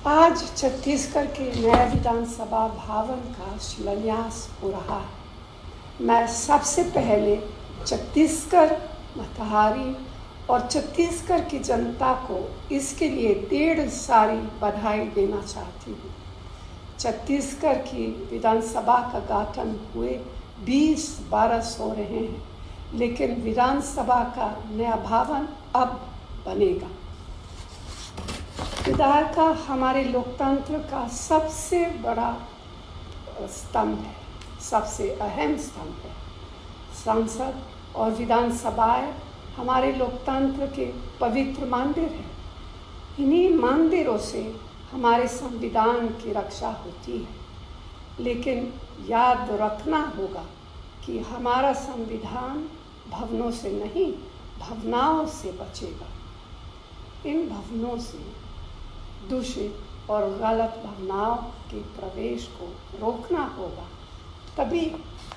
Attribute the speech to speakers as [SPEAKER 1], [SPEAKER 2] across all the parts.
[SPEAKER 1] आज छत्तीसगढ़ के नया विधानसभा भवन का शिलान्यास हो रहा है। मैं सबसे पहले छत्तीसगढ़ मतहारी और छत्तीसगढ़ की जनता को इसके लिए ढेर सारी बधाई देना चाहती हूँ। छत्तीसगढ़ की विधानसभा का गठन हुए 20 बरस हो रहे हैं, लेकिन विधानसभा का नया भवन अब बनेगा। विधायिका हमारे लोकतंत्र का सबसे बड़ा स्तंभ है, सबसे अहम स्तंभ है। संसद और विधानसभाएं हमारे लोकतंत्र के पवित्र मंदिर हैं। इन्हीं मंदिरों से हमारे संविधान की रक्षा होती है। लेकिन याद रखना होगा कि हमारा संविधान भवनों से नहीं, भावनाओं से बचेगा। इन भवनों से दूषित और गलत भावनाओं के प्रवेश को रोकना होगा, तभी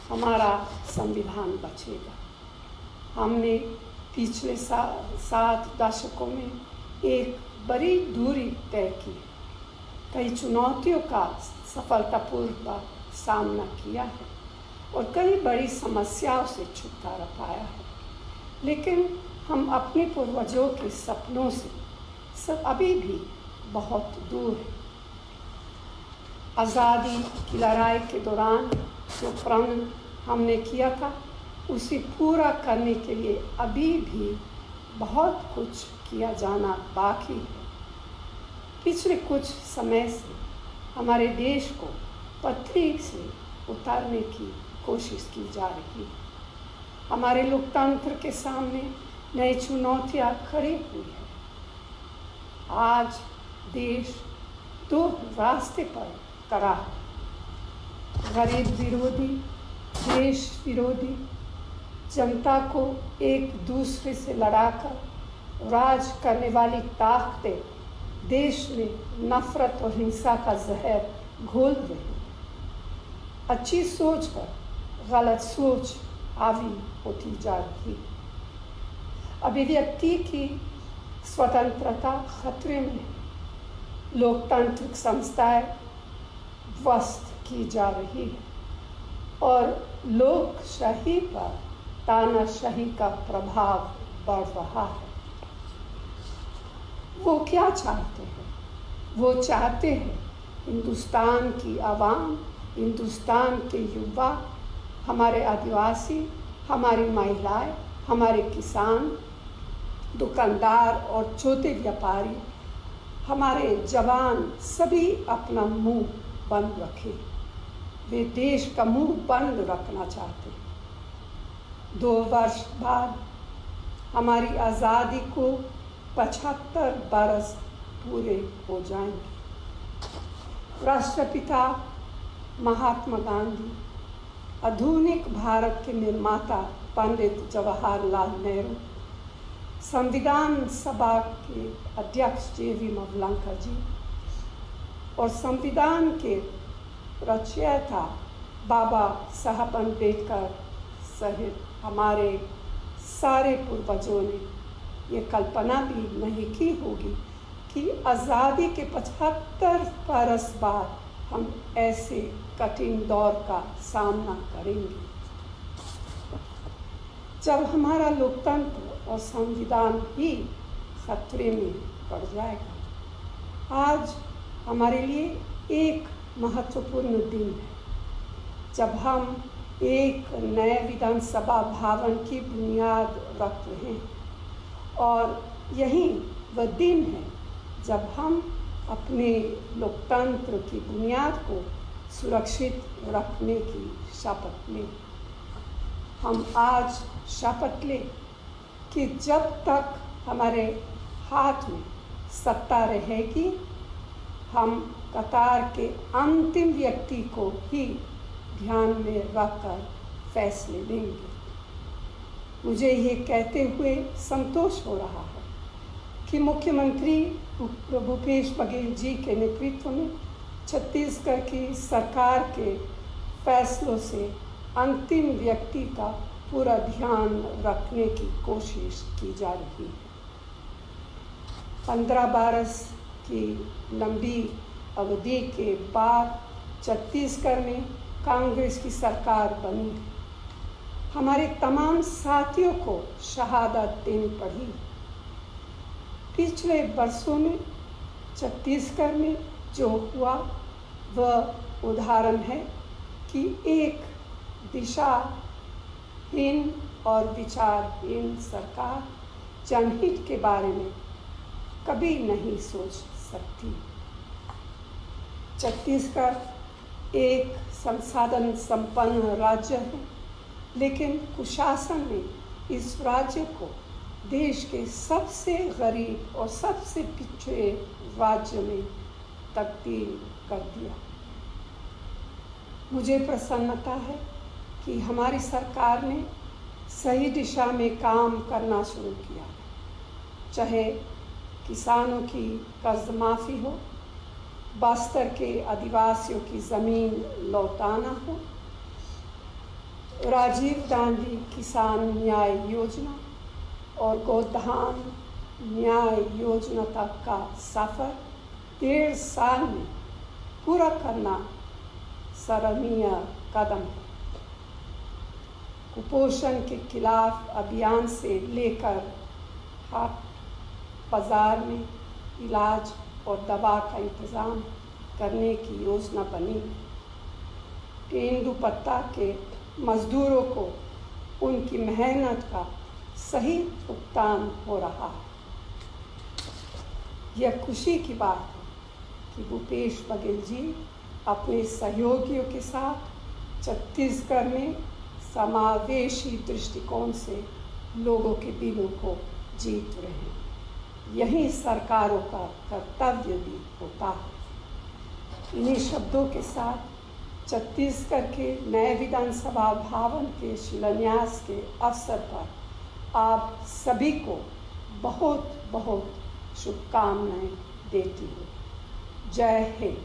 [SPEAKER 1] हमारा संविधान बचेगा। हमने पिछले 7 दशकों में एक बड़ी दूरी तय की, कई चुनौतियों का सफलतापूर्वक सामना किया है और कई बड़ी समस्याओं से छुटकारा पाया है। लेकिन हम अपने पूर्वजों के सपनों से सब अभी भी बहुत दूर है। आज़ादी की लड़ाई के दौरान जो प्रण हमने किया था, उसे पूरा करने के लिए अभी भी बहुत कुछ किया जाना बाकी है। पिछले कुछ समय से हमारे देश को पटरी से उतारने की कोशिश की जा रही है। हमारे लोकतंत्र के सामने नई चुनौतियां खड़ी हुई है। आज देश 2 रास्ते पर खड़ा है, गरीब विरोधी, देश विरोधी। जनता को एक दूसरे से लड़ाकर राज करने वाली ताकतें देश में नफरत और हिंसा का जहर घोल रही हैं। अच्छी सोच पर गलत सोच हावी होती जा रही है। अभिव्यक्ति की स्वतंत्रता खतरे में है। लोकतांत्रिक संस्थाएं ध्वस्त की जा रही है और लोकशाही पर तानाशाही का प्रभाव बढ़ रहा है। वो क्या चाहते हैं? वो चाहते हैं हिंदुस्तान की आवाम, हिंदुस्तान के युवा, हमारे आदिवासी, हमारी महिलाएं, हमारे किसान, दुकानदार और छोटे व्यापारी, हमारे जवान सभी अपना मुंह बंद रखें। वे देश का मुंह बंद रखना चाहते हैं। 2 वर्ष बाद हमारी आज़ादी को 75 बरस पूरे हो जाएंगे। राष्ट्रपिता महात्मा गांधी, आधुनिक भारत के निर्माता पंडित जवाहरलाल नेहरू, संविधान सभा के अध्यक्ष JV मवलंकर जी और संविधान के रचयिता बाबा साहब अम्बेडकर सहित हमारे सारे पूर्वजों ने ये कल्पना भी नहीं की होगी कि आज़ादी के 75 बरस बाद हम ऐसे कठिन दौर का सामना करेंगे, जब हमारा लोकतंत्र और संविधान ही खतरे में पड़ जाएगा। आज हमारे लिए एक महत्वपूर्ण दिन है, जब हम एक नए विधानसभा भवन की बुनियाद रख रहे हैं और यही वह दिन है जब हम अपने लोकतंत्र की बुनियाद को सुरक्षित रखने की शपथ लें। हम आज शपथ लें कि जब तक हमारे हाथ में सत्ता रहेगी, हम कतार के अंतिम व्यक्ति को ही ध्यान में रखकर फैसले लेंगे। मुझे ये कहते हुए संतोष हो रहा है कि मुख्यमंत्री भूपेश बघेल जी के नेतृत्व में छत्तीसगढ़ की सरकार के फैसलों से अंतिम व्यक्ति का पूरा ध्यान रखने की कोशिश की जा रही है। 15 बरस कि लंबी अवधि के बाद छत्तीसगढ़ में कांग्रेस की सरकार बनी। हमारे तमाम साथियों को शहादत देनी पड़ी। पिछले वर्षों में छत्तीसगढ़ में जो हुआ वह उदाहरण है कि एक दिशाहीन और विचारहीन सरकार जनहित के बारे में कभी नहीं सोच सकती। छत्तीसगढ़ एक संसाधन संपन्न राज्य है, लेकिन कुशासन ने इस राज्य को देश के सबसे गरीब और सबसे पिछड़े राज्य में तब्दील कर दिया। मुझे प्रसन्नता है कि हमारी सरकार ने सही दिशा में काम करना शुरू किया, चाहे किसानों की कर्ज माफ़ी हो, बस्तर के आदिवासियों की ज़मीन लौटाना हो, राजीव गांधी किसान न्याय योजना और गोधान न्याय योजना तक का सफ़र 1.5 साल में पूरा करना सराहनीय कदम है। कुपोषण के खिलाफ अभियान से लेकर हाट बाज़ार में इलाज और दवा का इंतज़ाम करने की योजना बनी। तेंदुपत्ता के मज़दूरों को उनकी मेहनत का सही भुगतान हो रहा है। यह खुशी की बात है कि भूपेश बघेल जी अपने सहयोगियों के साथ छत्तीसगढ़ में समावेशी दृष्टिकोण से लोगों के दिलों को जीत रहे हैं। यही सरकारों का कर्तव्य भी होता है। इन्हीं शब्दों के साथ छत्तीसगढ़ के नए विधानसभा भवन के शिलान्यास के अवसर पर आप सभी को बहुत बहुत शुभकामनाएं देती हूँ। जय हिंद।